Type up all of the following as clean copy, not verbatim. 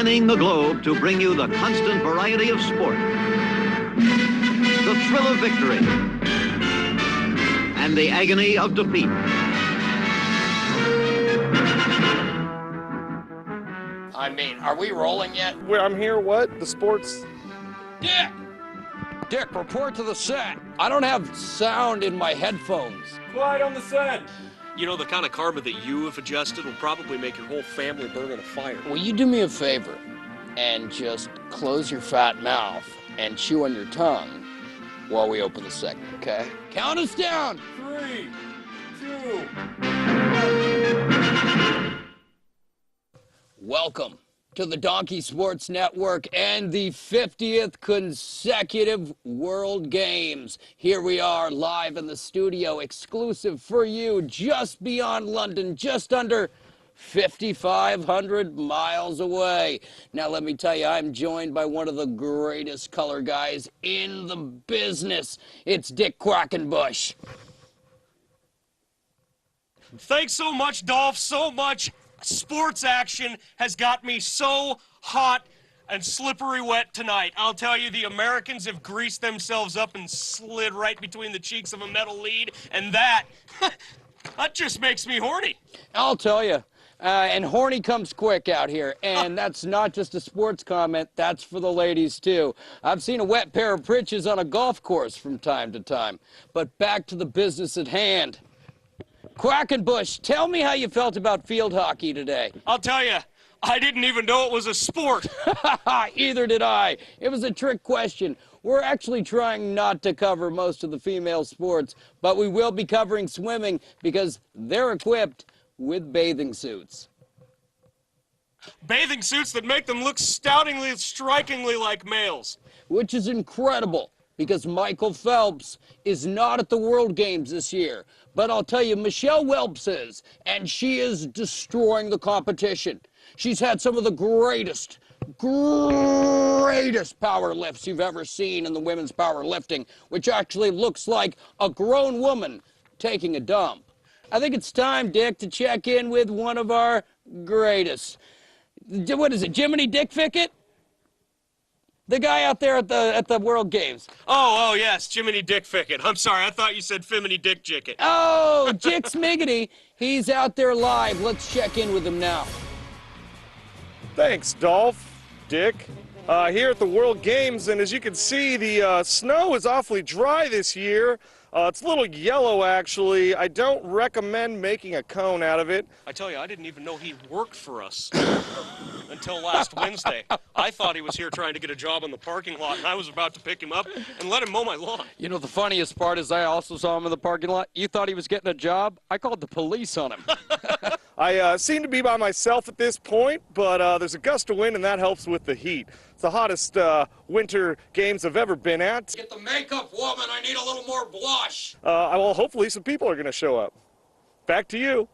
spanning the globe to bring you the constant variety of sport, the thrill of victory, and the agony of defeat. I mean, are we rolling yet? I'm here, what? The sports? Dick! Dick, report to the set. I don't have sound in my headphones. Quiet on the set! You know, the kind of karma that you have adjusted will probably make your whole family burn in a fire. Will you do me a favor and just close your fat mouth and chew on your tongue while we open the segment, okay? Count us down. 3, 2... Welcome to the Donkey Sports Network and the 50th consecutive World Games. Here we are live in the studio, exclusive for you, just beyond London, just under 5,500 miles away. Now, let me tell you, I'm joined by one of the greatest color guys in the business. It's Dick Quackenbush. Thanks so much, Dolph, so much. Sports action has got me so hot and slippery wet tonight. I'll tell you, the Americans have greased themselves up and slid right between the cheeks of a metal lead, and that just makes me horny. I'll tell you. And horny comes quick out here, and that's not just a sports comment, that's for the ladies too. I've seen a wet pair of britches on a golf course from time to time. But back to the business at hand. Quackenbush, tell me how you felt about field hockey today. I'll tell you, I didn't even know it was a sport. Either did I. It was a trick question. We're actually trying not to cover most of the female sports, but we will be covering swimming because they're equipped with bathing suits. Bathing suits that make them look strikingly like males. Which is incredible, because Michael Phelps is not at the World Games this year. But I'll tell you, Michelle Welps is, and she is destroying the competition. She's had some of the greatest power lifts you've ever seen in the women's powerlifting, which actually looks like a grown woman taking a dump. I think it's time, Dick, to check in with one of our greatest. What is it, Jiminy Dick Fickett? The guy out there at the World Games. Oh, yes, Jiminy Dick Fickett. I'm sorry, I thought you said Fiminy Dick Jicket. Oh, Jix Miggity. He's out there live. Let's check in with him now. Thanks, Dolph, Dick. Here at the World Games, and as you can see, the snow is awfully dry this year. It's a little yellow, actually. I don't recommend making a cone out of it. I tell you, I didn't even know he worked for us until last Wednesday. I thought he was here trying to get a job in the parking lot, and I was about to pick him up and let him mow my lawn. You know, the funniest part is I also saw him in the parking lot. You thought he was getting a job? I called the police on him. I seem to be by myself at this point, but there's a gust of wind, and that helps with the heat. It's the hottest winter games I've ever been at. Get the makeup, woman. I need a little more blush. Well, hopefully some people are going to show up. Back to you.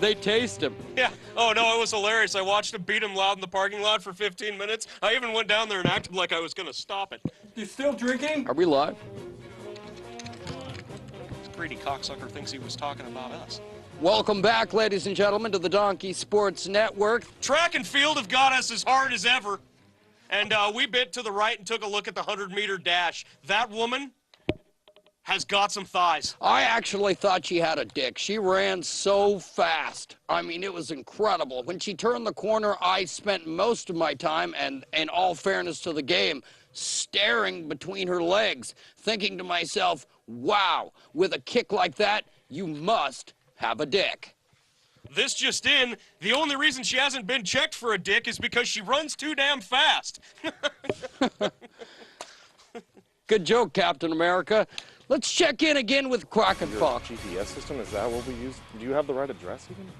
They taste him. Yeah. Oh, no, it was hilarious. I watched him beat him loud in the parking lot for 15 minutes. I even went down there and acted like I was going to stop it. You still drinking? Are we live? This greedy cocksucker thinks he was talking about us. Welcome back, ladies and gentlemen, to the Donkey Sports Network. Track and field have got us as hard as ever. And we bit to the right and took a look at the 100-meter dash. That woman has got some thighs. I actually thought she had a dick. She ran so fast. I mean, it was incredible. When she turned the corner, I spent most of my time, and in all fairness to the game, staring between her legs, thinking to myself, wow, with a kick like that, you must have a dick. This just in, the only reason she hasn't been checked for a dick is because she runs too damn fast. Good joke, Captain America. Let's check in again with Quackenbush. GPS system, is that what we use? Do you have the right address even?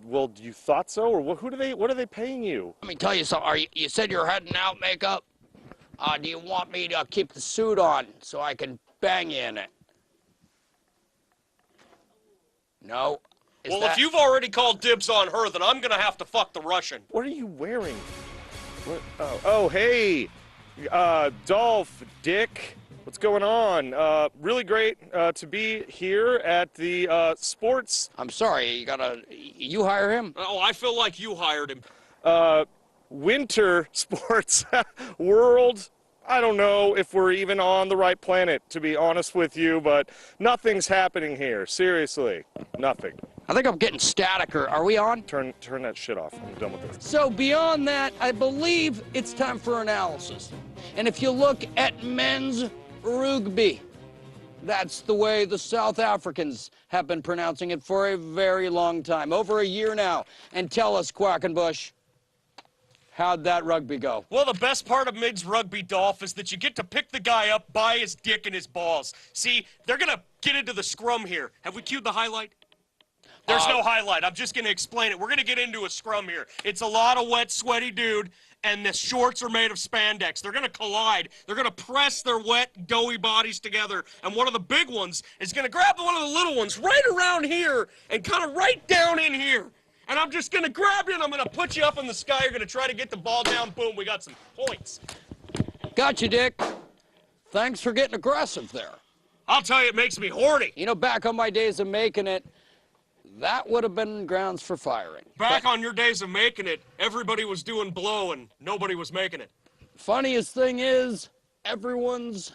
Well, you thought so, or what are they paying you? Let me tell you something. You said you're heading out, makeup? Do you want me to keep the suit on so I can bang you in it? No. Well, if you've already called dibs on her, then I'm gonna have to fuck the Russian. What are you wearing? What? Oh, hey, Dolph, Dick. what's going on? Really great to be here at the sports. I'm sorry, you hire him? Oh, I feel like you hired him. Winter sports world. I don't know if we're even on the right planet, to be honest with you, but nothing's happening here. Seriously, nothing. I think I'm getting static. Are we on? Turn that shit off. I'm done with this. So beyond that, I believe it's time for analysis. And if you look at men's rugby, that's the way the South Africans have been pronouncing it for a very long time, over a year now. And tell us, Quackenbush, how'd that rugby go? Well, the best part of men's rugby, Dolph, is that you get to pick the guy up by his dick and his balls. See, they're going to get into the scrum here. Have we cued the highlight? There's no highlight. I'm just going to explain it. We're going to get into a scrum here. It's a lot of wet, sweaty dude, and the shorts are made of spandex. They're going to collide. They're going to press their wet, doughy bodies together, and one of the big ones is going to grab one of the little ones right around here and kind of right down in here. And I'm just going to grab you, and I'm going to put you up in the sky. You're going to try to get the ball down. Boom, we got some points. Got you, Dick. Thanks for getting aggressive there. I'll tell you, it makes me horny. You know, back on my days of making it, that would have been grounds for firing. Back on your days of making it, everybody was doing blow and nobody was making it. Funniest thing is, everyone's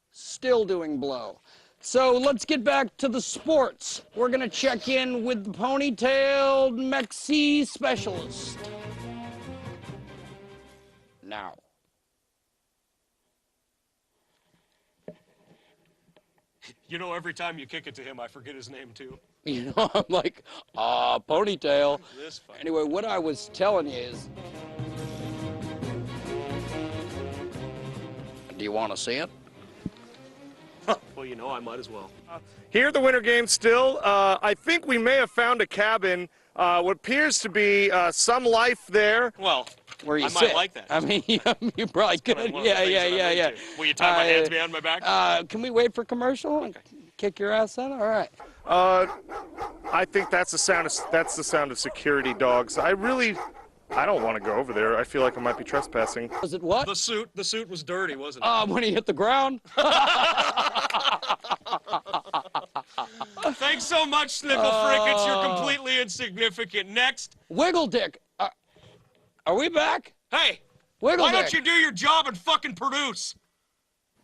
still doing blow. So let's get back to the sports. We're gonna check in with the ponytailed Mexi specialist. Now. You know, every time you kick it to him, I forget his name too. You know, I'm like, ponytail. This fucker. Anyway, what I was telling you is, do you want to see it? Well, you know, I might as well. Here at the Winter Games still, I think we may have found a cabin, what appears to be some life there. Well, Where you I sit. might like that. I mean, you probably could. One of the Yeah. things that I'm into. Will you tie my hands behind my back? Can we wait for commercial and kick your ass out? All right. I think that's the sound of security dogs. I don't want to go over there. I feel like I might be trespassing. Was it what? The suit was dirty, wasn't it? When he hit the ground. Thanks so much, Snickle Frickets. You're completely insignificant. Next. Wiggle Dick. Are we back? Hey, Wiggle why Dick. don't you do your job and fucking produce?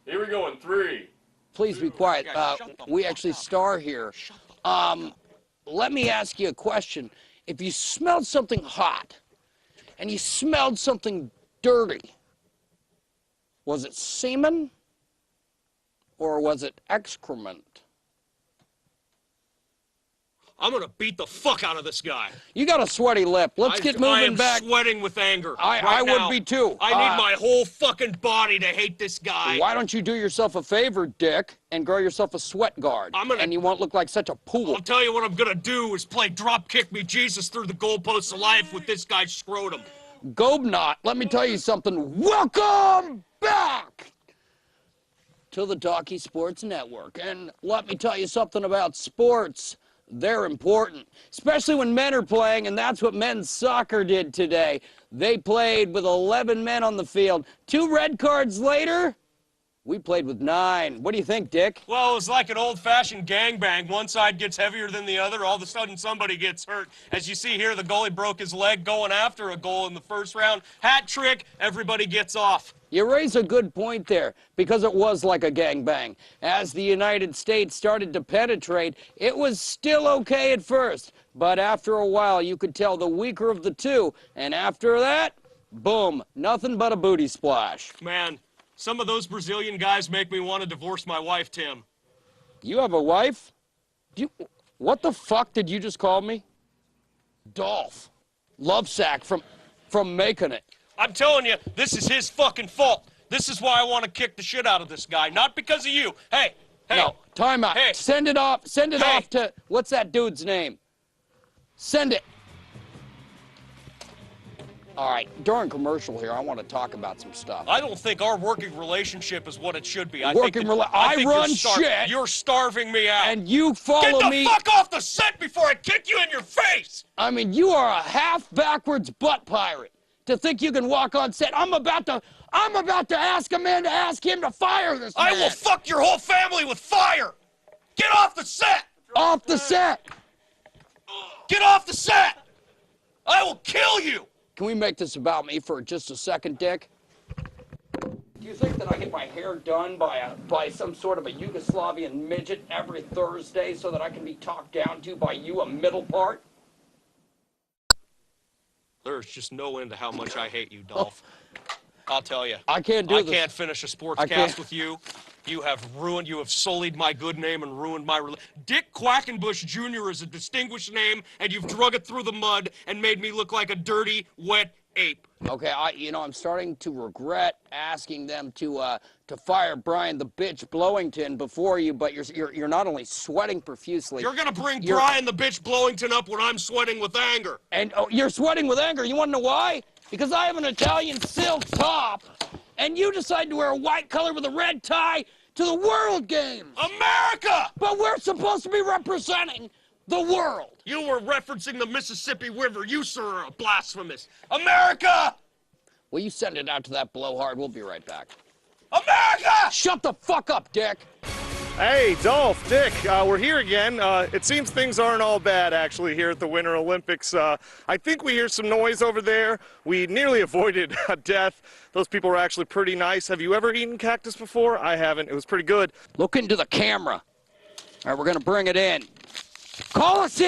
Here we go in 3. Please be quiet. We actually star here. Let me ask you a question. If you smelled something hot and you smelled something dirty, was it semen or was it excrement? I'm gonna beat the fuck out of this guy. You got a sweaty lip. Let's get moving back. I am sweating with anger. I would now. be too. I need my whole fucking body to hate this guy. Why don't you do yourself a favor, Dick, and grow yourself a sweat guard? And you won't look like such a pool. I'll tell you what I'm gonna do is play drop kick me Jesus through the goalposts of life with this guy's scrotum. Gobnot, let me tell you something. Welcome back to the Talkie Sports Network. And let me tell you something about sports. They're important, especially when men are playing, and that's what men's soccer did today. They played with 11 men on the field. 2 red cards later, we played with 9. What do you think, Dick? Well, it was like an old-fashioned gangbang. One side gets heavier than the other. All of a sudden, somebody gets hurt. As you see here, the goalie broke his leg going after a goal in the first round. Hat trick, everybody gets off. You raise a good point there, because it was like a gangbang. As the United States started to penetrate, it was still okay at first, but after a while, you could tell the weaker of the two, and after that, boom, nothing but a booty splash. Man, some of those Brazilian guys make me want to divorce my wife, Tim. You have a wife? What the fuck did you just call me? Dolph. Love sack from making it. I'm telling you, this is his fucking fault. This is why I want to kick the shit out of this guy, not because of you. Hey. No, time out. Hey. Send it off to, what's that dude's name? Send it. All right, during commercial here, I want to talk about some stuff. I don't think our working relationship is what it should be. I run shit. You're starving me out. And you follow me. Get the fuck off the set before I kick you in your face! I mean, you are a half-backwards butt pirate to think you can walk on set. I'm about I'm about to ask a man to ask him to fire this man. I will fuck your whole family with fire. Get off the set. Off the set. Get off the set. I will kill you. Can we make this about me for just a second, Dick? Do you think that I get my hair done by some sort of a Yugoslavian midget every Thursday so that I can be talked down to by you, a middle part? There's just no end to how much I hate you, Dolph. I'll tell you. I can't do this. I can't finish a sportscast with you. You have sullied my good name and ruined my Dick Quackenbush Jr. is a distinguished name, and you've drug it through the mud and made me look like a dirty, wet ape. Okay, I'm starting to regret asking them to fire Brian the Bitch Blowington before you, but you're not only sweating profusely. You're gonna bring Brian the Bitch Blowington up when I'm sweating with anger. And you're sweating with anger. You want to know why? Because I have an Italian silk top, and you decide to wear a white color with a red tie to the World Games. America! But we're supposed to be representing the world. You were referencing the Mississippi River. You, sir, are blasphemous. America! Will you send it out to that blowhard? We'll be right back. America! Shut the fuck up, Dick. Hey, Dolph, Dick, we're here again. It seems things aren't all bad, actually, here at the Winter Olympics. I think we hear some noise over there. We nearly avoided a death. Those people were actually pretty nice. Have you ever eaten cactus before? I haven't. It was pretty good. Look into the camera. All right, we're going to bring it in. Call us in.